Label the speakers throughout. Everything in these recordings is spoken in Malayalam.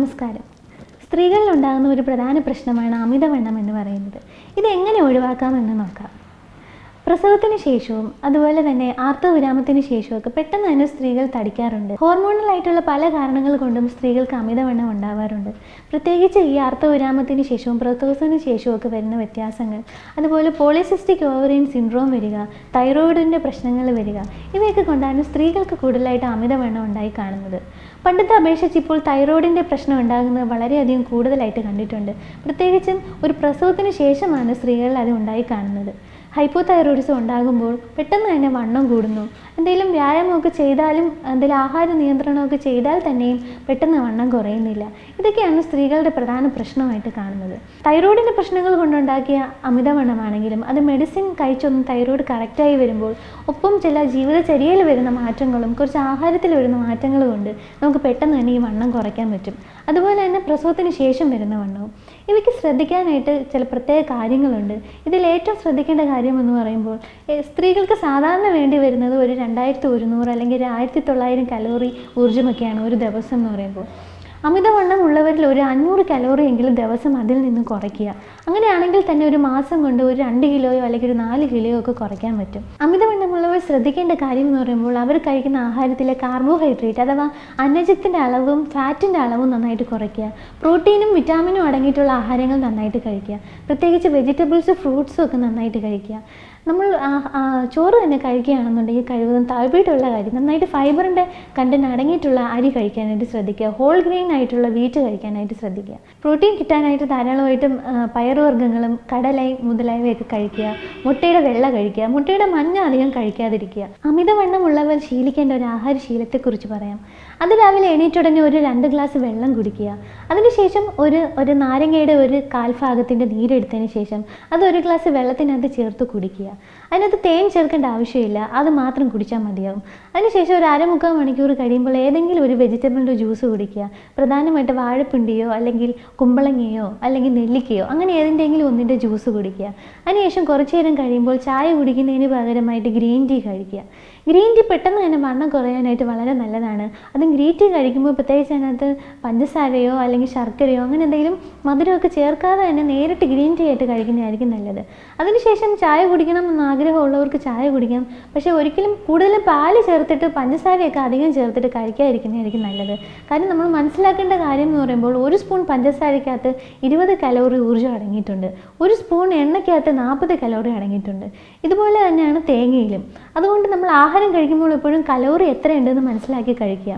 Speaker 1: നമസ്കാരം. സ്ത്രീകളിലുണ്ടാകുന്ന ഒരു പ്രധാന പ്രശ്നമാണ് അമിതവണ്ണം എന്ന് പറയുന്നത്. ഇതെങ്ങനെ ഒഴിവാക്കാമെന്ന് നോക്കാം. പ്രസവത്തിന് ശേഷവും അതുപോലെ തന്നെ ആർത്തവവിരാമത്തിന് ശേഷമൊക്കെ പെട്ടെന്ന് തന്നെ സ്ത്രീകൾ തടിക്കാറുണ്ട്. ഹോർമോണലായിട്ടുള്ള പല കാരണങ്ങൾ കൊണ്ടും സ്ത്രീകൾക്ക് അമിതവണ്ണം ഉണ്ടാവാറുണ്ട്. പ്രത്യേകിച്ച് ഈ ആർത്തവവിരാമത്തിന് ശേഷവും പ്രസവത്തിന് ശേഷമൊക്കെ വരുന്ന വ്യത്യാസങ്ങൾ, അതുപോലെ പോളിസിസ്റ്റിക് ഓവറിയൻ സിൻഡ്രോം വരിക, തൈറോയിഡിൻ്റെ പ്രശ്നങ്ങൾ വരിക, ഇവയൊക്കെ കൊണ്ടാണ് സ്ത്രീകൾക്ക് കൂടുതലായിട്ട് അമിതവണ്ണം ഉണ്ടായി കാണുന്നത്. പണ്ടത്തെ അപേക്ഷിച്ച് ഇപ്പോൾ തൈറോയിഡിൻ്റെ പ്രശ്നം ഉണ്ടാകുന്നത് വളരെയധികം കൂടുതലായിട്ട് കണ്ടിട്ടുണ്ട്. പ്രത്യേകിച്ചും ഒരു പ്രസവത്തിന് ശേഷമാണ് സ്ത്രീകളിൽ അത് ഉണ്ടായി കാണുന്നത്. ഹൈപ്പോതൈറോയിഡിസം ഉണ്ടാകുമ്പോൾ പെട്ടെന്ന് തന്നെ വണ്ണം കൂടുന്നു. എന്തെങ്കിലും വ്യായാമമൊക്കെ ചെയ്താലും എന്തെങ്കിലും ആഹാര നിയന്ത്രണമൊക്കെ ചെയ്താൽ തന്നെയും പെട്ടെന്ന് വണ്ണം കുറയുന്നില്ല. ഇതൊക്കെയാണ് സ്ത്രീകളുടെ പ്രധാന പ്രശ്നമായിട്ട് കാണുന്നത്. തൈറോയിഡിൻ്റെ പ്രശ്നങ്ങൾ കൊണ്ടുണ്ടാക്കിയ അമിതവണ്ണമാണെങ്കിലും അത് മെഡിസിൻ കഴിച്ചൊന്നും തൈറോയിഡ് കറക്റ്റായി വരുമ്പോൾ ഒപ്പം ചില ജീവിതചര്യയിൽ വരുന്ന മാറ്റങ്ങളും കുറച്ച് ആഹാരത്തിൽ വരുന്ന മാറ്റങ്ങൾ കൊണ്ട് നമുക്ക് പെട്ടെന്ന് തന്നെ ഈ വണ്ണം കുറയ്ക്കാൻ പറ്റും. അതുപോലെ തന്നെ പ്രസവത്തിന് ശേഷം വരുന്ന വണ്ണവും. ഇവയ്ക്ക് ശ്രദ്ധിക്കാനായിട്ട് ചില പ്രത്യേക കാര്യങ്ങളുണ്ട്. ഇതിൽ ഏറ്റവും ശ്രദ്ധിക്കേണ്ട കാര്യം എന്ന് പറയുമ്പോൾ സ്ത്രീകൾക്ക് സാധാരണ വേണ്ടി വരുന്നത് ഒരു 2100 അല്ലെങ്കിൽ 1900 കലോറി ഊർജ്ജമൊക്കെയാണ് ഒരു ദിവസം എന്ന് പറയുമ്പോൾ. അമിതവണ്ണം ഉള്ളവരിൽ ഒരു 500 കലോറി എങ്കിലും ദിവസം അതിൽ നിന്ന് കുറയ്ക്കുക. അങ്ങനെയാണെങ്കിൽ തന്നെ ഒരു മാസം കൊണ്ട് ഒരു 2 കിലോയോ അല്ലെങ്കിൽ ഒരു 4 കിലോയോ ഒക്കെ കുറയ്ക്കാൻ പറ്റും. അമിതവണ്ണമുള്ളവർ ശ്രദ്ധിക്കേണ്ട കാര്യം എന്ന് പറയുമ്പോൾ അവർ കഴിക്കുന്ന ആഹാരത്തിലെ കാർബോഹൈഡ്രേറ്റ് അഥവാ അന്നജത്തിൻ്റെ അളവും ഫാറ്റിൻ്റെ അളവും നന്നായിട്ട് കുറയ്ക്കുക. പ്രോട്ടീനും വിറ്റാമിനും അടങ്ങിയിട്ടുള്ള ആഹാരങ്ങൾ നന്നായിട്ട് കഴിക്കുക. പ്രത്യേകിച്ച് വെജിറ്റബിൾസ്, ഫ്രൂട്ട്സും ഒക്കെ നന്നായിട്ട് കഴിക്കുക. നമ്മൾ ചോറ് തന്നെ കഴിക്കുകയാണെന്നുണ്ടെങ്കിൽ കഴിവതും താഴ്വീട്ടുള്ള കാര്യം നന്നായിട്ട് ഫൈബറിൻ്റെ കണ്ടന്റ് അടങ്ങിയിട്ടുള്ള അരി കഴിക്കാനായിട്ട് ശ്രദ്ധിക്കുക. ഹോൾ ഗ്രെയിൻ ആയിട്ടുള്ള വീറ്റ് കഴിക്കാനായിട്ട് ശ്രദ്ധിക്കുക. പ്രോട്ടീൻ കിട്ടാനായിട്ട് ധാരാളമായിട്ടും പയറുവർഗ്ഗങ്ങളും കടലയും മുതലായവയൊക്കെ കഴിക്കുക. മുട്ടയുടെ വെള്ള കഴിക്കുക. മുട്ടയുടെ മഞ്ഞ അധികം കഴിക്കാതിരിക്കുക. അമിതവണ്ണമുള്ളവർ ശീലിക്കേണ്ട ഒരു ആഹാരശീലത്തെക്കുറിച്ച് പറയാം. അത് രാവിലെ എണീറ്റുടനെ ഒരു 2 ഗ്ലാസ് വെള്ളം കുടിക്കുക. അതിനുശേഷം ഒരു നാരങ്ങയുടെ ഒരു കാൽഭാഗത്തിൻ്റെ നീരെടുത്തതിന് ശേഷം അത് 1 ഗ്ലാസ് വെള്ളത്തിനകത്ത് ചേർത്ത് കുടിക്കുക. അതിനകത്ത് തേൻ ചേർക്കേണ്ട ആവശ്യമില്ല, അത് മാത്രം കുടിച്ചാൽ മതിയാവും. അതിനുശേഷം ഒരു 1/4 മണിക്കൂർ കഴിയുമ്പോൾ ഏതെങ്കിലും ഒരു വെജിറ്റബിളിൻ്റെ ജ്യൂസ് കുടിക്കുക. പ്രധാനമായിട്ട് വാഴപ്പിണ്ടിയോ അല്ലെങ്കിൽ കുമ്പളങ്ങയോ അല്ലെങ്കിൽ നെല്ലിക്കയോ അങ്ങനെ ഏതിൻ്റെങ്കിലും ഒന്നിൻ്റെ ജ്യൂസ് കുടിക്കുക. അതിനുശേഷം കുറച്ച് നേരം കഴിയുമ്പോൾ ചായ കുടിക്കുന്നതിന് പകരമായിട്ട് ഗ്രീൻ ടീ കഴിക്കുക. ഗ്രീൻ ടീ പെട്ടെന്ന് തന്നെ വണ്ണം കുറയാനായിട്ട് വളരെ നല്ലതാണ്. അതും ഗ്രീൻ ടീ കഴിക്കുമ്പോൾ പ്രത്യേകിച്ച് അതിനകത്ത് പഞ്ചസാരയോ അല്ലെങ്കിൽ ശർക്കരയോ അങ്ങനെ എന്തെങ്കിലും മധുരമൊക്കെ ചേർക്കാതെ തന്നെ നേരിട്ട് ഗ്രീൻ ടീ ആയിട്ട് കഴിക്കുന്നതായിരിക്കും നല്ലത്. അതിനുശേഷം ചായ കുടിക്കണം എന്ന് ആഗ്രഹമുള്ളവർക്ക് ചായ കുടിക്കാം. പക്ഷേ ഒരിക്കലും കൂടുതലും പാല് ചേർത്തിട്ട് പഞ്ചസാരയൊക്കെ അധികം ചേർത്തിട്ട് കഴിക്കാതിരിക്കുന്നതായിരിക്കും നല്ലത്. കാരണം നമ്മൾ മനസ്സിലാക്കേണ്ട കാര്യം എന്ന് പറയുമ്പോൾ 1 സ്പൂൺ പഞ്ചസാരയ്ക്കകത്ത് 20 കലോറി ഊർജ്ജം അടങ്ങിയിട്ടുണ്ട്. 1 സ്പൂൺ എണ്ണയ്ക്കകത്ത് 40 കലോറി അടങ്ങിയിട്ടുണ്ട്. ഇതുപോലെ തന്നെയാണ് തേങ്ങയിലും. അതുകൊണ്ട് നമ്മൾ ആഹാരം കഴിക്കുമ്പോൾ എപ്പോഴും കലോറി എത്രയുണ്ടെന്ന് മനസ്സിലാക്കി കഴിക്കുക.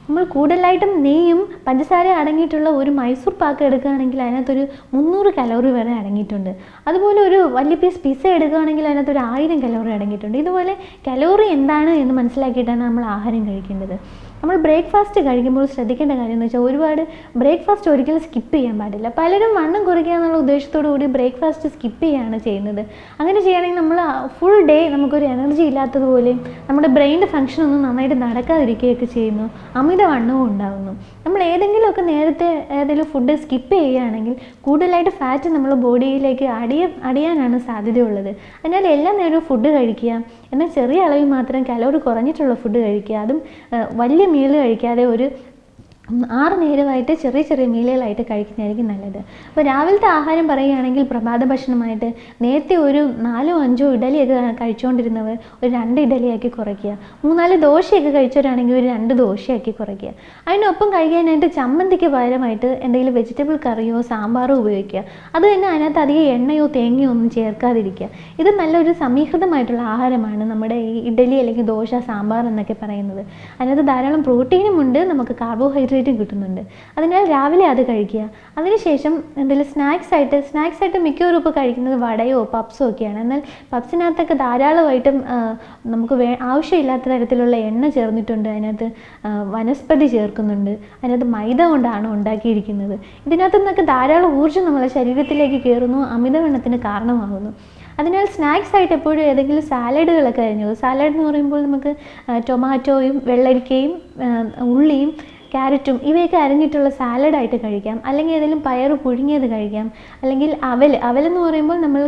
Speaker 1: നമ്മൾ കൂടുതലായിട്ടും നെയ്യും പഞ്ചസാര അടങ്ങിയിട്ടുള്ള ഒരു മൈസൂർ പാക്ക് എടുക്കുകയാണെങ്കിൽ അതിനകത്തൊരു 300 കലോറി വരെ അടങ്ങിയിട്ടുണ്ട്. അതുപോലെ ഒരു വലിയ പീസ് പിസ്സ എടുക്കുകയാണെങ്കിൽ അതിനകത്തൊരു 1000 കലോറി അടങ്ങിയിട്ടുണ്ട്. ഇതുപോലെ കലോറി എന്താണ് എന്ന് മനസ്സിലാക്കിയിട്ടാണ് നമ്മൾ ആഹാരം കഴിക്കേണ്ടത്. നമ്മൾ ബ്രേക്ക്ഫാസ്റ്റ് കഴിക്കുമ്പോൾ ശ്രദ്ധിക്കേണ്ട കാര്യം എന്ന് വെച്ചാൽ ഒരുപാട് ബ്രേക്ക്ഫാസ്റ്റ് ഒരിക്കലും സ്കിപ്പ് ചെയ്യാൻ പാടില്ല. പലരും വണ്ണം കുറയ്ക്കുക എന്നുള്ള ഉദ്ദേശത്തോടു കൂടി ബ്രേക്ക്ഫാസ്റ്റ് സ്കിപ്പ് ചെയ്യുകയാണ് ചെയ്യുന്നത്. അങ്ങനെ ചെയ്യുകയാണെങ്കിൽ നമ്മൾ ഫുൾ ഡേ നമുക്കൊരു എനർജി ഇല്ലാത്തതുപോലെയും നമ്മുടെ ബ്രെയിൻ്റെ ഫംഗ്ഷൻ ഒന്നും നന്നായിട്ട് നടക്കാതിരിക്കുകയൊക്കെ ചെയ്യുന്നു. അമിതവണ്ണവും ഉണ്ടാകുന്നു. നമ്മൾ ഏതെങ്കിലുമൊക്കെ നേരത്തെ ഏതെങ്കിലും ഫുഡ് സ്കിപ്പ് ചെയ്യുകയാണെങ്കിൽ കൂടുതലായിട്ട് ഫാറ്റ് നമ്മൾ ബോഡിയിലേക്ക് അടിയാനാണ് സാധ്യതയുള്ളത്. അതിനാൽ എല്ലാ നേരവും ഫുഡ് കഴിക്കുക. എന്നാൽ ചെറിയ അളവിൽ മാത്രം കലോറി കുറഞ്ഞിട്ടുള്ള ഫുഡ് കഴിക്കുക. അതും വലിയ മീൽ കഴിക്കാതെ ഒരു 6 നേരമായിട്ട് ചെറിയ ചെറിയ മീലുകളായിട്ട് കഴിക്കുന്നതായിരിക്കും നല്ലത്. അപ്പോൾ രാവിലത്തെ ആഹാരം പറയുകയാണെങ്കിൽ പ്രഭാത ഭക്ഷണമായിട്ട് നേരത്തെ ഒരു 4-5 ഇഡലിയൊക്കെ കഴിച്ചുകൊണ്ടിരുന്നവർ ഒരു 2 ഇഡലിയാക്കി കുറയ്ക്കുക. 3-4 ദോശയൊക്കെ കഴിച്ചവരാണെങ്കിൽ ഒരു 2 ദോശയാക്കി കുറയ്ക്കുക. അതിനൊപ്പം കഴിക്കാനായിട്ട് ചമ്മന്തിക്ക് പകരമായിട്ട് എന്തെങ്കിലും വെജിറ്റബിൾ കറിയോ സാമ്പാറോ ഉപയോഗിക്കുക. അത് തന്നെ അതിനകത്ത് അധികം എണ്ണയോ തേങ്ങയോ ഒന്നും ചേർക്കാതിരിക്കുക. ഇത് നല്ലൊരു സമീകൃതമായിട്ടുള്ള ആഹാരമാണ് നമ്മുടെ ഈ ഇഡലി അല്ലെങ്കിൽ ദോശ, സാമ്പാർ എന്നൊക്കെ പറയുന്നത്. അതിനകത്ത് ധാരാളം പ്രോട്ടീനും ഉണ്ട്, നമുക്ക് കാർബോഹൈഡ്രേറ്റും കിട്ടുന്നുണ്ട്. അതിനാൽ രാവിലെ അത് കഴിക്കുക. അതിനുശേഷം എന്തെങ്കിലും സ്നാക്സ് ആയിട്ട് മിക്കവരും ഇപ്പോൾ കഴിക്കുന്നത് വടയോ പപ്സോ ഒക്കെയാണ്. എന്നാൽ പപ്സിനകത്തൊക്കെ ധാരാളമായിട്ടും നമുക്ക് ആവശ്യമില്ലാത്ത തരത്തിലുള്ള എണ്ണ ചേർന്നിട്ടുണ്ട്. അതിനകത്ത് വനസ്പതി ചേർക്കുന്നുണ്ട്. അതിനകത്ത് മൈദ കൊണ്ടാണ് ഉണ്ടാക്കിയിരിക്കുന്നത്. ഇതിനകത്തു നിന്നൊക്കെ ധാരാളം ഊർജ്ജം നമ്മളെ ശരീരത്തിലേക്ക് കയറുന്നു, അമിതവണ്ണത്തിന് കാരണമാകുന്നു. അതിനാൽ സ്നാക്സ് ആയിട്ട് എപ്പോഴും ഏതെങ്കിലും സാലഡുകളൊക്കെ അരിഞ്ഞു. സാലഡ് എന്ന് പറയുമ്പോൾ നമുക്ക് ടൊമാറ്റോയും വെള്ളരിക്കയും ഉള്ളിയും ക്യാരറ്റും ഇവയൊക്കെ അരിഞ്ഞിട്ടുള്ള സാലഡായിട്ട് കഴിക്കാം. അല്ലെങ്കിൽ ഏതെങ്കിലും പയർ പുഴുങ്ങിയത് കഴിക്കാം. അല്ലെങ്കിൽ അവലെന്ന് പറയുമ്പോൾ നമ്മൾ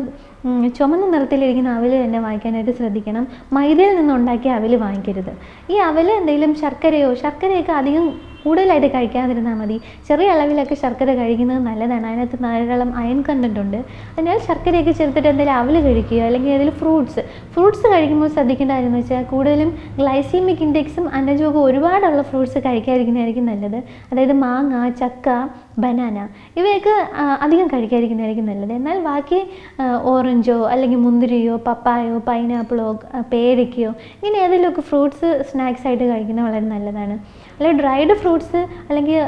Speaker 1: ചുമന്ന നിറത്തിലിരിക്കുന്ന അവൽ തന്നെ വാങ്ങിക്കാനായിട്ട് ശ്രദ്ധിക്കണം. മൈദയിൽ നിന്നുണ്ടാക്കിയ അവൽ വാങ്ങിക്കരുത്. ഈ അവൽ എന്തെങ്കിലും ശർക്കരയൊക്കെ അധികം കൂടുതലായിട്ട് കഴിക്കാതിരുന്നാൽ മതി. ചെറിയ അളവിലൊക്കെ ശർക്കര കഴിക്കുന്നത് നല്ലതാണ്, അതിനകത്ത് ധാരാളം അയൺ കണ്ടൻ്റ് ഉണ്ട്. അതിനാൽ ശർക്കരയൊക്കെ ചേർത്തിട്ട് എന്തെങ്കിലും അവൽ കഴിക്കുക, അല്ലെങ്കിൽ ഏതെങ്കിലും ഫ്രൂട്ട്സ് കഴിക്കുമ്പോൾ ശ്രദ്ധിക്കേണ്ട കാര്യം എന്ന് വെച്ചാൽ കൂടുതലും ഗ്ലൈസീമിക് ഇൻഡെക്സും അന്നജവും ഒരുപാടുള്ള ഫ്രൂട്ട്സ് കഴിക്കാതിരിക്കുന്നതായിരിക്കും നല്ലത്. അതായത് മാങ്ങ, ചക്ക, ബനാന ഇവയൊക്കെ അധികം കഴിക്കാതിരിക്കുന്നതായിരിക്കും നല്ലത്. എന്നാൽ ബാക്കി ഓറഞ്ചോ അല്ലെങ്കിൽ മുന്തിരിയോ പപ്പായോ പൈനാപ്പിളോ പേരയ്ക്കയോ ഇങ്ങനെ ഏതെങ്കിലുമൊക്കെ ഫ്രൂട്ട്സ് സ്നാക്സ് ആയിട്ട് കഴിക്കുന്നത് വളരെ നല്ലതാണ്. അല്ലെങ്കിൽ ഡ്രൈഡ് ഫ്രൂട്ട്സ് അല്ലെങ്കിൽ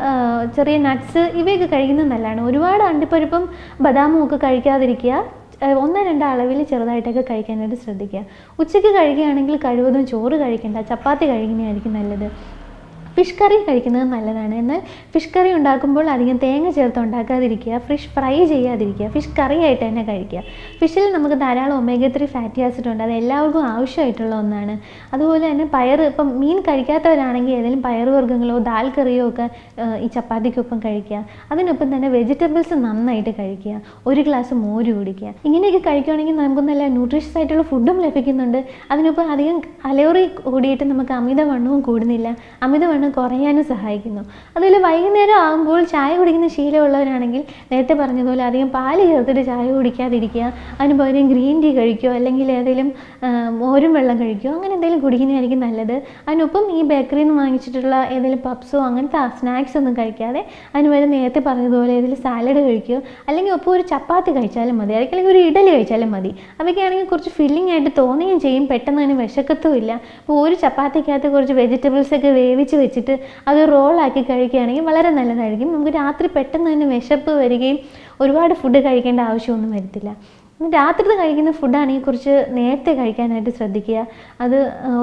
Speaker 1: ചെറിയ നട്ട്സ് ഇവയൊക്കെ കഴിക്കുന്നത് നല്ലതാണ്. ഒരുപാട് അണ്ടിപ്പരിപ്പും ബദാമും ഒക്കെ കഴിക്കാതിരിക്കുക. 1-2 അളവിൽ ചെറുതായിട്ടൊക്കെ കഴിക്കാനായിട്ട് ശ്രദ്ധിക്കുക. ഉച്ചയ്ക്ക് കഴിക്കുകയാണെങ്കിൽ കഴിവതും ചോറ് കഴിക്കേണ്ട, ചപ്പാത്തി കഴിക്കുന്നതായിരിക്കും നല്ലത്. ഫിഷ് കറി കഴിക്കുന്നത് നല്ലതാണ്. എന്നാൽ ഫിഷ് കറി ഉണ്ടാക്കുമ്പോൾ അധികം തേങ്ങ ചേർത്ത് ഉണ്ടാക്കാതിരിക്കുക, ഫിഷ് ഫ്രൈ ചെയ്യാതിരിക്കുക, ഫിഷ് കറി ആയിട്ട് തന്നെ കഴിക്കുക. ഫിഷിൽ നമുക്ക് ധാരാളം omega-3 ഫാറ്റി ആസിഡ് ഉണ്ട്, അത് എല്ലാവർക്കും ആവശ്യമായിട്ടുള്ള ഒന്നാണ്. അതുപോലെ തന്നെ ഇപ്പം മീൻ കഴിക്കാത്തവരാണെങ്കിൽ ഏതെങ്കിലും പയറുവർഗ്ഗങ്ങളോ ദാൽ കറിയോ ഒക്കെ ഈ ചപ്പാത്തിക്കൊപ്പം കഴിക്കുക. അതിനൊപ്പം തന്നെ വെജിറ്റബിൾസ് നന്നായിട്ട് കഴിക്കുക, 1 ഗ്ലാസ് മോര് കുടിക്കുക. ഇങ്ങനെയൊക്കെ കഴിക്കുകയാണെങ്കിൽ നമുക്ക് നല്ല ന്യൂട്രീഷ്യസ് ആയിട്ടുള്ള ഫുഡും ലഭിക്കുന്നുണ്ട്. അതിനൊപ്പം അധികം കലോറി കൂടിയിട്ട് നമുക്ക് അമിതവണ്ണവും കൂടുന്നില്ല, അമിതവണ്ണം കുറയാനും സഹായിക്കുന്നു. അതുപോലെ വൈകുന്നേരം ആകുമ്പോൾ ചായ കുടിക്കുന്ന ശീലമുള്ളവരാണെങ്കിൽ നേരത്തെ പറഞ്ഞതുപോലെ അധികം പാല് ചേർത്തിട്ട് ചായ കുടിക്കാതിരിക്കുക. അതിന് പകരം ഗ്രീൻ ടീ കഴിക്കുകയോ അല്ലെങ്കിൽ ഏതെങ്കിലും മോരും വെള്ളം കഴിക്കുകയോ അങ്ങനെ എന്തെങ്കിലും കുടിക്കുന്നതായിരിക്കും നല്ലത്. അതിനൊപ്പം ഈ ബേക്കറിയിൽ നിന്ന് വാങ്ങിച്ചിട്ടുള്ള ഏതെങ്കിലും പപ്സോ അങ്ങനത്തെ സ്നാക്സ് ഒന്നും കഴിക്കാതെ അതിന് പകരം നേരത്തെ പറഞ്ഞതുപോലെ ഏതെങ്കിലും സാലഡ് കഴിക്കുകയോ അല്ലെങ്കിൽ ഒപ്പം ഒരു ചപ്പാത്തി കഴിച്ചാലും മതി, അല്ലെങ്കിൽ ഒരു ഇഡലി കഴിച്ചാലും മതി. അവയ്ക്കാണെങ്കിൽ കുറച്ച് ഫില്ലിംഗ് ആയിട്ട് തോന്നുകയും ചെയ്യും, പെട്ടെന്ന് തന്നെ വിശക്കത്തുമില്ല. അപ്പോൾ ഒരു ചപ്പാത്തിക്കകത്ത് കുറച്ച് വെജിറ്റബിൾസൊക്കെ വേവിച്ച് വെച്ചിട്ട് അത് റോളാക്കി കഴിക്കുകയാണെങ്കിൽ വളരെ നല്ലതായിരിക്കും. നമുക്ക് രാത്രി പെട്ടെന്ന് തന്നെ വിശപ്പ് വരികയും ഒരുപാട് ഫുഡ് കഴിക്കേണ്ട ആവശ്യമൊന്നും വരത്തില്ല. രാത്രി കഴിക്കുന്ന ഫുഡാണെങ്കിൽ കുറച്ച് നേരത്തെ കഴിക്കാനായിട്ട് ശ്രദ്ധിക്കുക. അത്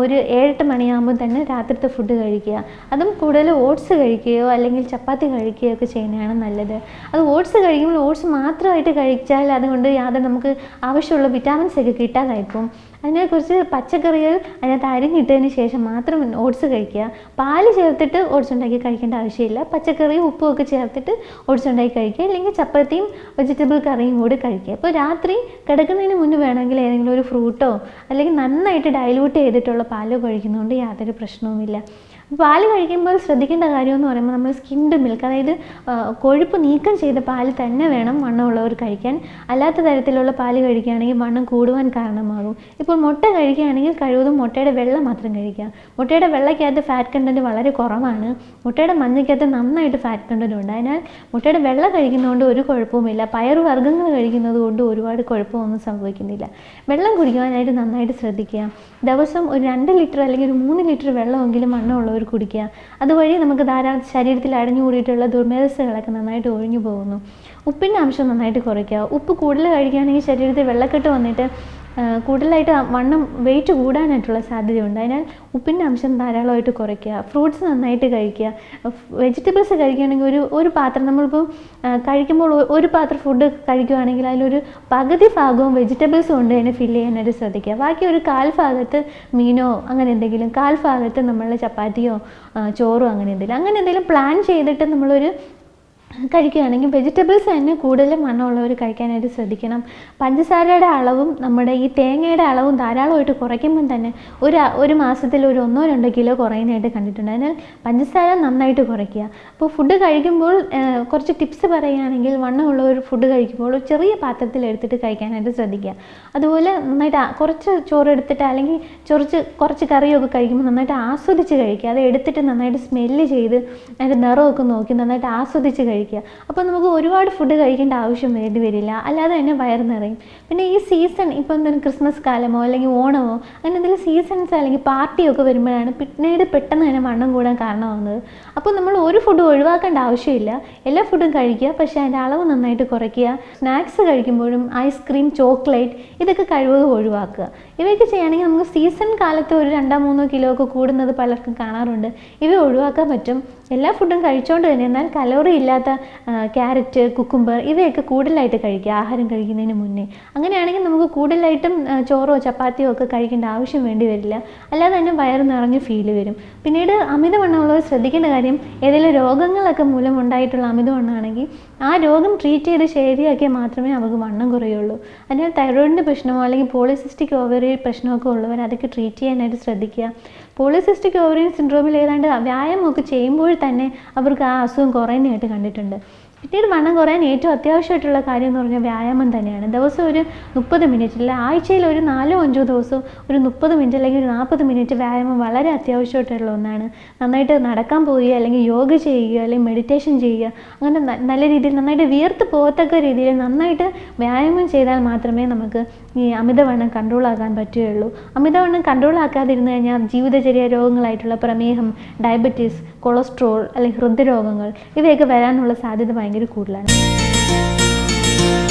Speaker 1: ഒരു 7-8 മണിയാകുമ്പോൾ തന്നെ രാത്രിത്തെ ഫുഡ് കഴിക്കുക. അതും കൂടുതൽ ഓട്സ് കഴിക്കുകയോ അല്ലെങ്കിൽ ചപ്പാത്തി കഴിക്കുകയോ ഒക്കെ ചെയ്യുന്നതാണ് നല്ലത്. അത് ഓട്സ് കഴിക്കുമ്പോൾ ഓട്സ് മാത്രമായിട്ട് കഴിച്ചാൽ അതുകൊണ്ട് യാതൊരു നമുക്ക് ആവശ്യമുള്ള വിറ്റാമിൻസ് ഒക്കെ കിട്ടാതായിപ്പോൾ. അതിനെക്കുറിച്ച് പച്ചക്കറികൾ അതിനകത്ത് അരിഞ്ഞിട്ടതിന് ശേഷം മാത്രം ഓട്സ് കഴിക്കുക. പാല് ചേർത്തിട്ട് ഓട്സ് ഉണ്ടാക്കി കഴിക്കേണ്ട ആവശ്യമില്ല. പച്ചക്കറിയും ഉപ്പും ഒക്കെ ചേർത്തിട്ട് ഓട്സ് ഉണ്ടാക്കി കഴിക്കുക, അല്ലെങ്കിൽ ചപ്പാത്തിയും വെജിറ്റബിൾ കറിയും കൂടി കഴിക്കുക. അപ്പോൾ രാത്രി കിടക്കുന്നതിന് മുന്നേ വേണമെങ്കിൽ ഏതെങ്കിലും ഒരു ഫ്രൂട്ടോ അല്ലെങ്കിൽ നന്നായിട്ട് ഡൈല്യൂട്ട് ചെയ്തിട്ടുള്ള പാലോ കഴിക്കുന്നതുകൊണ്ട് യാതൊരു പ്രശ്നവുമില്ല. പാല് കഴിക്കുമ്പോൾ ശ്രദ്ധിക്കേണ്ട കാര്യമെന്ന് പറയുമ്പോൾ നമ്മൾ സ്കിംഡ് മിൽക്ക്, അതായത് കൊഴുപ്പ് നീക്കം ചെയ്ത പാല് തന്നെ വേണം വണ്ണമുള്ളവർ കഴിക്കാൻ. അല്ലാത്ത തരത്തിലുള്ള പാല് കഴിക്കുകയാണെങ്കിൽ വണ്ണം കൂടുവാൻ കാരണമാകും. ഇപ്പോൾ മുട്ട കഴിക്കുകയാണെങ്കിൽ കഴിവതും മുട്ടയുടെ വെള്ള മാത്രം കഴിക്കുക. മുട്ടയുടെ വെള്ളയ്ക്കകത്ത് ഫാറ്റ് കണ്ടൻറ്റ് വളരെ കുറവാണ്, മുട്ടയുടെ മഞ്ഞയ്ക്കകത്ത് നന്നായിട്ട് ഫാറ്റ് കണ്ടൻറ്റ് ഉണ്ട്. അതിനാൽ മുട്ടയുടെ വെള്ള കഴിക്കുന്നതുകൊണ്ട് ഒരു കുഴപ്പവുമില്ല. പയറുവർഗ്ഗങ്ങൾ കഴിക്കുന്നത് കൊണ്ട് ഒരുപാട് കുഴപ്പമൊന്നും സംഭവിക്കുന്നില്ല. വെള്ളം കുടിക്കുവാനായിട്ട് നന്നായിട്ട് ശ്രദ്ധിക്കുക. ദിവസം ഒരു 2 ലിറ്റർ അല്ലെങ്കിൽ ഒരു 3 ലിറ്റർ വെള്ളമെങ്കിലും വണ്ണമുള്ളവർ കുടിക്കുക. അതുവഴി നമുക്ക് ധാരാളം ശരീരത്തിൽ അടഞ്ഞുകൂടിയിട്ടുള്ള ദുർമേധസ്സുകളൊക്കെ നന്നായിട്ട് ഒഴിഞ്ഞു പോകുന്നു. ഉപ്പിൻ്റെ അംശം നന്നായിട്ട് കുറയ്ക്കുക. ഉപ്പ് കൂടുതൽ കഴിക്കുകയാണെങ്കിൽ ശരീരത്തിൽ വെള്ളക്കെട്ട് വന്നിട്ട് കൂടുതലായിട്ട് വണ്ണം വെയിറ്റ് കൂടാനായിട്ടുള്ള സാധ്യതയുണ്ട്. അതിനാൽ ഉപ്പിൻ്റെ അംശം ധാരാളമായിട്ട് കുറയ്ക്കുക. ഫ്രൂട്ട്സ് നന്നായിട്ട് കഴിക്കുക. വെജിറ്റബിൾസ് കഴിക്കുകയാണെങ്കിൽ ഒരു പാത്രം നമ്മളിപ്പോൾ കഴിക്കുമ്പോൾ ഒരു പാത്രം ഫുഡ് കഴിക്കുകയാണെങ്കിൽ അതിലൊരു പകുതി ഭാഗവും വെജിറ്റബിൾസ് കൊണ്ട് തന്നെ ഫില്ല് ചെയ്യാനായിട്ട് ശ്രദ്ധിക്കുക. ബാക്കി ഒരു 1/4 ഭാഗത്ത് മീനോ അങ്ങനെ എന്തെങ്കിലും, 1/4 ഭാഗത്ത് നമ്മൾ ചപ്പാത്തിയോ ചോറോ അങ്ങനെ എന്തെങ്കിലും പ്ലാൻ ചെയ്തിട്ട് നമ്മളൊരു കഴിക്കുകയാണെങ്കിൽ വെജിറ്റബിൾസ് തന്നെ കൂടുതലും വണ്ണമുള്ളവർ കഴിക്കാനായിട്ട് ശ്രദ്ധിക്കണം. പഞ്ചസാരയുടെ അളവും നമ്മുടെ ഈ തേങ്ങയുടെ അളവും ധാരാളമായിട്ട് കുറയ്ക്കുമ്പം തന്നെ ഒരു മാസത്തിൽ ഒരു 1-2 കിലോ കുറയാനായിട്ട് കണ്ടിട്ടുണ്ട്. അതിനാൽ പഞ്ചസാര നന്നായിട്ട് കുറയ്ക്കുക. അപ്പോൾ ഫുഡ് കഴിക്കുമ്പോൾ കുറച്ച് ടിപ്സ് പറയുകയാണെങ്കിൽ വണ്ണമുള്ളവർ ഫുഡ് കഴിക്കുമ്പോൾ ഒരു ചെറിയ പാത്രത്തിൽ എടുത്തിട്ട് കഴിക്കാനായിട്ട് ശ്രദ്ധിക്കുക. അതുപോലെ നന്നായിട്ട് കുറച്ച് ചോറ് എടുത്തിട്ട് അല്ലെങ്കിൽ കുറച്ച് കറിയൊക്കെ കഴിക്കുമ്പോൾ നന്നായിട്ട് ആസ്വദിച്ച് കഴിക്കുക. അത് എടുത്തിട്ട് നന്നായിട്ട് സ്മെല്ല് ചെയ്ത് അതിൻ്റെ നിറമൊക്കെ നോക്കി നന്നായിട്ട് ആസ്വദിച്ച് കഴിക്കുക. അപ്പോൾ നമുക്ക് ഒരുപാട് ഫുഡ് കഴിക്കേണ്ട ആവശ്യം വേണ്ടി വരില്ല, അല്ലാതെ തന്നെ വയറ് നിറയും. പിന്നെ ഈ സീസൺ ഇപ്പോൾ എന്തെങ്കിലും ക്രിസ്മസ് കാലമോ അല്ലെങ്കിൽ ഓണമോ അങ്ങനെ എന്തെങ്കിലും സീസൺസ് അല്ലെങ്കിൽ പാർട്ടിയൊക്കെ വരുമ്പോഴാണ് പിന്നീട് പെട്ടെന്ന് തന്നെ വണ്ണം കൂടാൻ കാരണമാകുന്നത്. അപ്പോൾ നമ്മൾ ഒരു ഫുഡ് ഒഴിവാക്കേണ്ട ആവശ്യമില്ല, എല്ലാ ഫുഡും കഴിക്കുക, പക്ഷേ അതിൻ്റെ അളവ് നന്നായിട്ട് കുറയ്ക്കുക. സ്നാക്സ് കഴിക്കുമ്പോഴും ഐസ്ക്രീം, ചോക്ലേറ്റ് ഇതൊക്കെ കഴിവതും ഒഴിവാക്കുക. ഇവയൊക്കെ ചെയ്യുകയാണെങ്കിൽ നമുക്ക് സീസൺ കാലത്ത് ഒരു 2-3 കിലോ ഒക്കെ കൂടുന്നത് പലർക്കും കാണാറുണ്ട്. ഇവ ഒഴിവാക്കാൻ പറ്റും. എല്ലാ ഫുഡും കഴിച്ചുകൊണ്ട് തന്നെ എന്നാൽ കലോറി ഇല്ലാത്ത ക്യാരറ്റ്, കുക്കുംബർ ഇവയൊക്കെ കൂടുതലായിട്ട് കഴിക്കുക ആഹാരം കഴിക്കുന്നതിന് മുന്നേ. അങ്ങനെയാണെങ്കിൽ നമുക്ക് കൂടുതലായിട്ടും ചോറോ ചപ്പാത്തിയോ ഒക്കെ കഴിക്കേണ്ട ആവശ്യം വേണ്ടി വരില്ല, അല്ലാതെ തന്നെ വയറ് നിറഞ്ഞ് ഫീല് വരും. പിന്നീട് അമിതവണ്ണമുള്ളവർ ശ്രദ്ധിക്കേണ്ട കാര്യം, ഏതെങ്കിലും രോഗങ്ങളൊക്കെ മൂലം ഉണ്ടായിട്ടുള്ള അമിതവണ്ണമാണെങ്കിൽ ആ രോഗം ട്രീറ്റ് ചെയ്ത് ശരിയാക്കിയാൽ മാത്രമേ അവർക്ക് വണ്ണം കുറയുള്ളൂ. അതിനാൽ തൈറോയിഡിൻ്റെ പ്രശ്നമോ അല്ലെങ്കിൽ പോളിസിസ്റ്റിക് ഓവറി പ്രശ്നമൊക്കെ ഉള്ളവർ അതൊക്കെ ട്രീറ്റ് ചെയ്യാനായിട്ട് ശ്രദ്ധിക്കുക. പോളിസിസ്റ്റിക് ഓവറിയൻ സിൻഡ്രോമിൽ ഏതാണ്ട് വ്യായാമമൊക്കെ ചെയ്യുമ്പോൾ തന്നെ അവർക്ക് ആ അസുഖം കുറയുന്നതായിട്ട് കണ്ടിട്ടുണ്ട്. പിന്നീട് വണ്ണം കുറയാൻ ഏറ്റവും അത്യാവശ്യമായിട്ടുള്ള കാര്യം എന്ന് പറഞ്ഞാൽ വ്യായാമം തന്നെയാണ്. ദിവസം ഒരു 30 മിനിറ്റ്, അല്ല ആഴ്ചയിൽ ഒരു 4-5 ദിവസം ഒരു 30 മിനിറ്റ് അല്ലെങ്കിൽ ഒരു 40 മിനിറ്റ് വ്യായാമം വളരെ അത്യാവശ്യമായിട്ടുള്ള ഒന്നാണ്. നന്നായിട്ട് നടക്കാൻ പോവുക, അല്ലെങ്കിൽ യോഗ ചെയ്യുക, അല്ലെങ്കിൽ മെഡിറ്റേഷൻ ചെയ്യുക, അങ്ങനെ നല്ല രീതിയിൽ നന്നായിട്ട് വിയർത്ത് പോകത്തക്ക രീതിയിൽ നന്നായിട്ട് വ്യായാമം ചെയ്താൽ മാത്രമേ നമുക്ക് ഈ അമിതവണ്ണം കൺട്രോൾ ആക്കാൻ പറ്റുകയുള്ളൂ. അമിതവണ്ണം കൺട്രോൾ ആക്കാതിരുന്നു കഴിഞ്ഞാൽ ജീവിതചര്യ രോഗങ്ങളായിട്ടുള്ള പ്രമേഹം, ഡയബറ്റീസ്, കൊളസ്ട്രോൾ അല്ലെങ്കിൽ ഹൃദ്രോഗങ്ങൾ ഇവയൊക്കെ വരാനുള്ള സാധ്യത ഭയങ്കര കൂടുതലാണ്.